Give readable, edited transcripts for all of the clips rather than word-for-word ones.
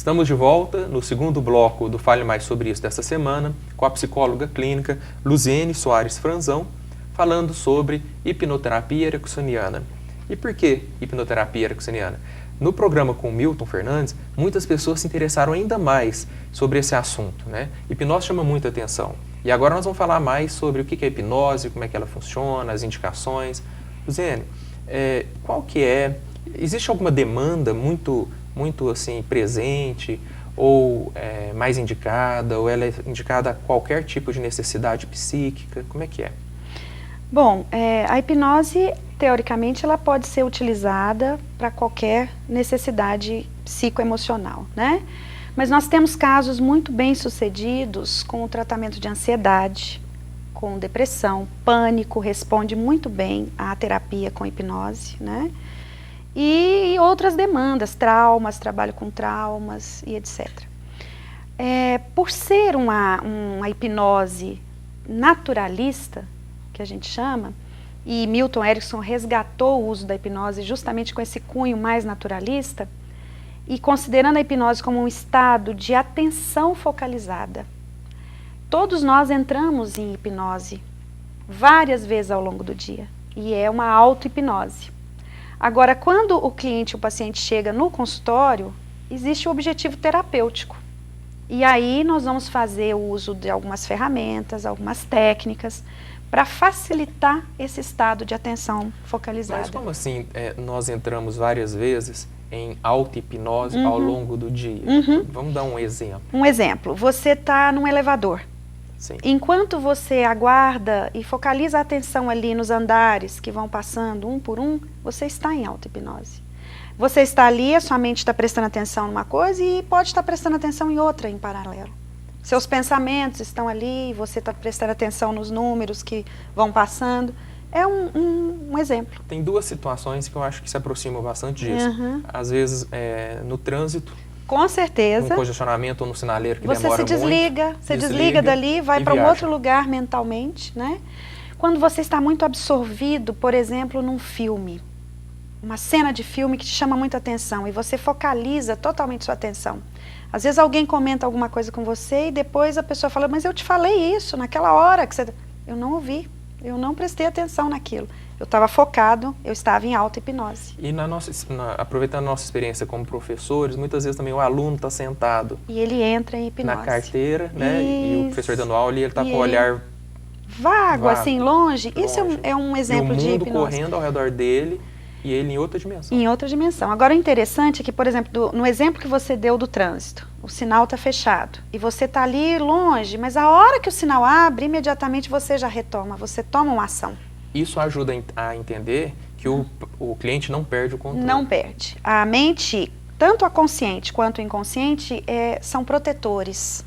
Estamos de volta no segundo bloco do Fale Mais Sobre Isso dessa semana, com a psicóloga clínica Luziene Soares Franzão, falando sobre hipnoterapia ericksoniana. E por que hipnoterapia ericksoniana? No programa com o Milton Fernandes, muitas pessoas se interessaram ainda mais sobre esse assunto, né? Hipnose chama muita atenção. E agora nós vamos falar mais sobre o que é hipnose, como é que ela funciona, as indicações. Luziene, qual que é? Existe alguma demanda muito assim, presente, ou mais indicada, ou ela é indicada a qualquer tipo de necessidade psíquica? Como é que é? Bom, a hipnose, teoricamente, ela pode ser utilizada para qualquer necessidade psicoemocional, né? Mas nós temos casos muito bem sucedidos com o tratamento de ansiedade, com depressão, pânico, responde muito bem à terapia com hipnose, né? E outras demandas, traumas, trabalho com traumas e etc. Por ser uma hipnose naturalista, que a gente chama, e Milton Erickson resgatou o uso da hipnose justamente com esse cunho mais naturalista, e considerando a hipnose como um estado de atenção focalizada. Todos nós entramos em hipnose várias vezes ao longo do dia, e é uma auto-hipnose. Agora, quando o cliente, o paciente chega no consultório, existe o objetivo terapêutico. E aí nós vamos fazer o uso de algumas ferramentas, algumas técnicas, para facilitar esse estado de atenção focalizada. Mas como assim nós entramos várias vezes em auto-hipnose ao longo do dia? Vamos dar um exemplo. Um exemplo, você está num elevador. Sim. Enquanto você aguarda e focaliza a atenção ali nos andares que vão passando um por um, você está em auto-hipnose. Você está ali, a sua mente está prestando atenção numa coisa e pode estar prestando atenção em outra em paralelo. Seus pensamentos estão ali, você está prestando atenção nos números que vão passando. É um exemplo. Tem duas situações que eu acho que se aproximam bastante disso. Às vezes, no trânsito, com certeza. No congestionamento ou no sinaleiro que demora muito. Você desliga dali, vai para um outro lugar mentalmente, né? Quando você está muito absorvido, por exemplo, num filme, uma cena de filme que te chama muito atenção e você focaliza totalmente sua atenção. Às vezes alguém comenta alguma coisa com você e depois a pessoa fala, mas eu te falei isso naquela hora que você... Eu não ouvi, eu não prestei atenção naquilo. Eu estava focado, eu estava em auto-hipnose. E aproveitando a nossa experiência como professores, muitas vezes também o aluno está sentado. E ele entra em hipnose. Na carteira, né? E o professor dando aula e ele está com o olhar vago, assim, longe. Isso é um exemplo de hipnose. E o mundo correndo ao redor dele e ele em outra dimensão. Em outra dimensão. Agora, o interessante é que, por exemplo, no exemplo que você deu do trânsito, o sinal está fechado e você está ali longe, mas a hora que o sinal abre, imediatamente você já retoma, você toma uma ação. Isso ajuda a entender que o cliente não perde o controle. Não perde. A mente, tanto a consciente quanto o inconsciente, são protetores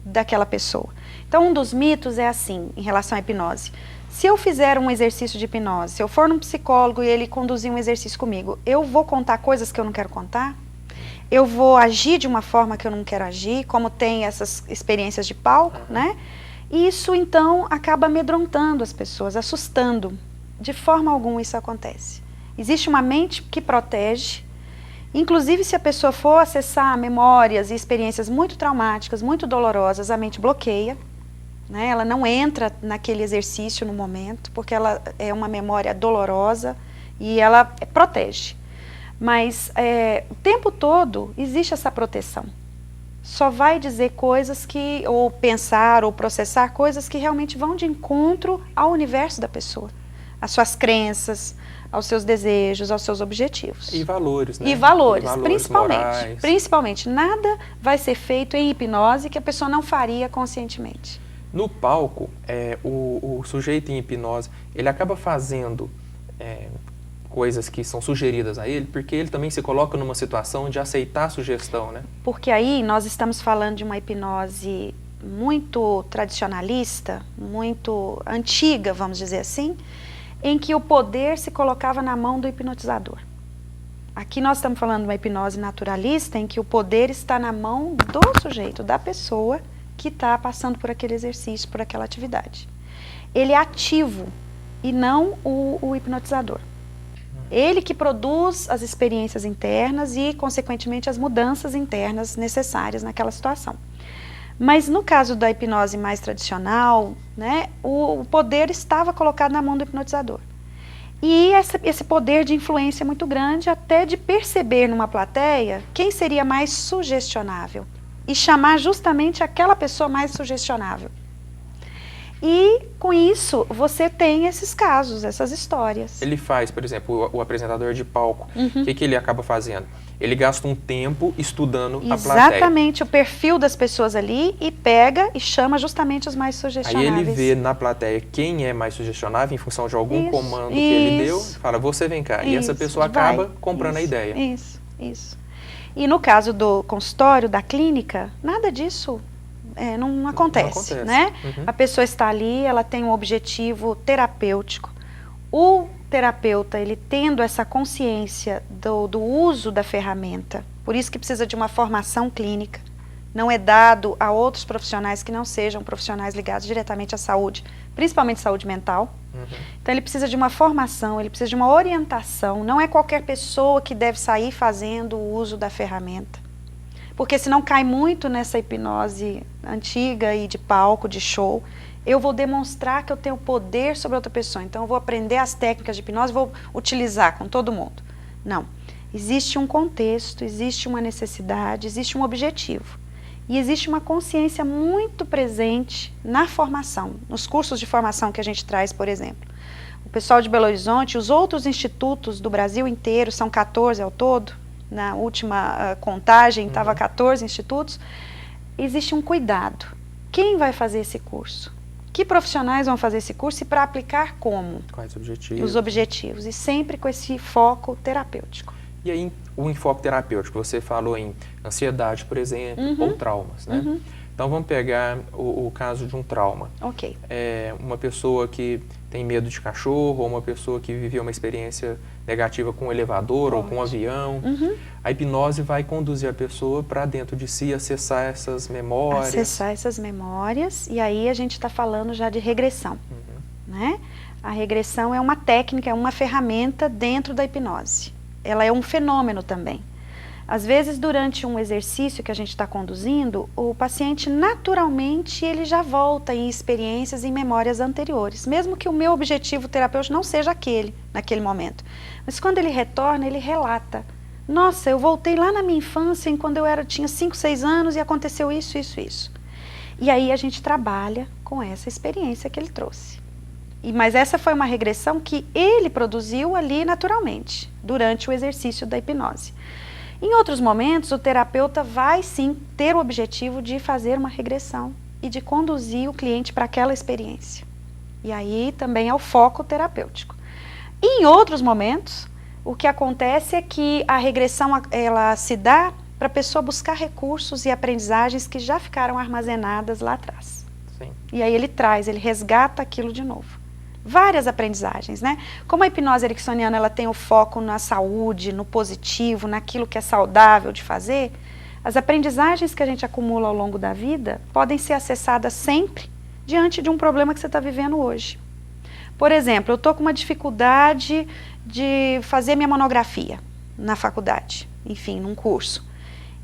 daquela pessoa. Então, um dos mitos é assim, em relação à hipnose. Se eu fizer um exercício de hipnose, se eu for num psicólogo e ele conduzir um exercício comigo, eu vou contar coisas que eu não quero contar? Eu vou agir de uma forma que eu não quero agir, como tem essas experiências de palco, né? E isso, então, acaba amedrontando as pessoas, assustando. De forma alguma isso acontece. Existe uma mente que protege, inclusive se a pessoa for acessar memórias e experiências muito traumáticas, muito dolorosas, a mente bloqueia, né? Ela não entra naquele exercício no momento, porque ela é uma memória dolorosa e ela protege. Mas o tempo todo existe essa proteção. Só vai dizer coisas que, ou pensar, ou processar coisas que realmente vão de encontro ao universo da pessoa. Às suas crenças, aos seus desejos, aos seus objetivos. E valores, né? E valores, principalmente. Morais. Principalmente. Nada vai ser feito em hipnose que a pessoa não faria conscientemente. No palco, o sujeito em hipnose, ele acaba fazendo coisas que são sugeridas a ele, porque ele também se coloca numa situação de aceitar a sugestão, né? Porque aí nós estamos falando de uma hipnose muito tradicionalista, muito antiga, vamos dizer assim, em que o poder se colocava na mão do hipnotizador. Aqui nós estamos falando de uma hipnose naturalista, em que o poder está na mão do sujeito, da pessoa que está passando por aquele exercício, por aquela atividade. Ele é ativo e não o hipnotizador. Ele que produz as experiências internas e, consequentemente, as mudanças internas necessárias naquela situação. Mas no caso da hipnose mais tradicional, né, o poder estava colocado na mão do hipnotizador. E esse poder de influência é muito grande, até de perceber numa plateia quem seria mais sugestionável. E chamar justamente aquela pessoa mais sugestionável. E com isso você tem esses casos, essas histórias. Ele faz, por exemplo, o apresentador de palco, o que ele acaba fazendo? Ele gasta um tempo estudando a plateia. Exatamente, o perfil das pessoas ali e pega e chama justamente os mais sugestionáveis. Aí ele vê na plateia quem é mais sugestionável em função de algum comando que ele deu, fala, você vem cá. E essa pessoa acaba comprando a ideia. Isso. E no caso do consultório, da clínica, nada disso não acontece, né? A pessoa está ali, ela tem um objetivo terapêutico. O terapeuta, ele tendo essa consciência do uso da ferramenta, por isso que precisa de uma formação clínica, não é dado a outros profissionais que não sejam profissionais ligados diretamente à saúde, principalmente saúde mental. Então ele precisa de uma formação, ele precisa de uma orientação, não é qualquer pessoa que deve sair fazendo o uso da ferramenta. Porque senão cai muito nessa hipnose antiga e de palco, de show. Eu vou demonstrar que eu tenho poder sobre outra pessoa, então eu vou aprender as técnicas de hipnose e vou utilizar com todo mundo. Não. Existe um contexto, existe uma necessidade, existe um objetivo. E existe uma consciência muito presente na formação, nos cursos de formação que a gente traz, por exemplo. O pessoal de Belo Horizonte, os outros institutos do Brasil inteiro, são 14 ao todo, na última contagem estava 14 institutos, existe um cuidado. Quem vai fazer esse curso? Que profissionais vão fazer esse curso e para aplicar como? Quais objetivos? Os objetivos, e sempre com esse foco terapêutico. E aí, o enfoque terapêutico, você falou em ansiedade, por exemplo, ou traumas, né? Então, vamos pegar o caso de um trauma. Ok. Uma pessoa que tem medo de cachorro, ou uma pessoa que viveu uma experiência negativa com um elevador ou com um avião. A hipnose vai conduzir a pessoa para dentro de si, acessar essas memórias. Acessar essas memórias, e aí a gente está falando já de regressão. Né? A regressão é uma técnica, é uma ferramenta dentro da hipnose. Ela é um fenômeno também. Às vezes, durante um exercício que a gente está conduzindo, o paciente naturalmente ele já volta em experiências e memórias anteriores, mesmo que o meu objetivo terapêutico não seja aquele, naquele momento. Mas quando ele retorna, ele relata. Nossa, eu voltei lá na minha infância, quando eu tinha 5, 6 anos e aconteceu isso, isso, isso. E aí a gente trabalha com essa experiência que ele trouxe. Mas essa foi uma regressão que ele produziu ali naturalmente, durante o exercício da hipnose. Em outros momentos, o terapeuta vai sim ter o objetivo de fazer uma regressão e de conduzir o cliente para aquela experiência. E aí também é o foco terapêutico. E em outros momentos, o que acontece é que a regressão ela se dá para a pessoa buscar recursos e aprendizagens que já ficaram armazenadas lá atrás. Sim. E aí ele resgata aquilo de novo. Várias aprendizagens, né? Como a hipnose ericksoniana ela tem o foco na saúde, no positivo, naquilo que é saudável de fazer, as aprendizagens que a gente acumula ao longo da vida podem ser acessadas sempre diante de um problema que você está vivendo hoje. Por exemplo, eu estou com uma dificuldade de fazer minha monografia na faculdade, enfim, num curso.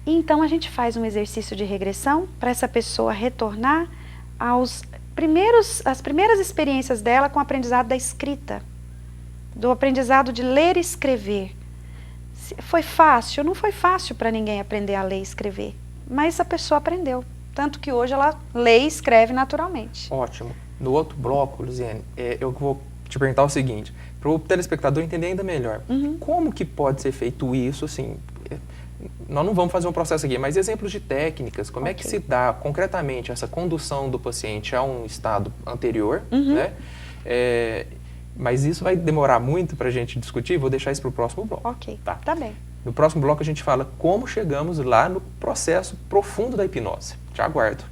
E então a gente faz um exercício de regressão para essa pessoa retornar as primeiras experiências dela com o aprendizado da escrita, do aprendizado de ler e escrever. Foi fácil? Não foi fácil para ninguém aprender a ler e escrever, mas a pessoa aprendeu, tanto que hoje ela lê e escreve naturalmente. Ótimo. No outro bloco, Luziane, eu vou te perguntar o seguinte, para o telespectador entender ainda melhor, como que pode ser feito isso, assim, nós não vamos fazer um processo aqui, mas exemplos de técnicas, como é que se dá concretamente essa condução do paciente a um estado anterior, né? Mas isso vai demorar muito para a gente discutir, vou deixar isso para o próximo bloco. Ok, tá bem. No próximo bloco a gente fala como chegamos lá no processo profundo da hipnose. Te aguardo.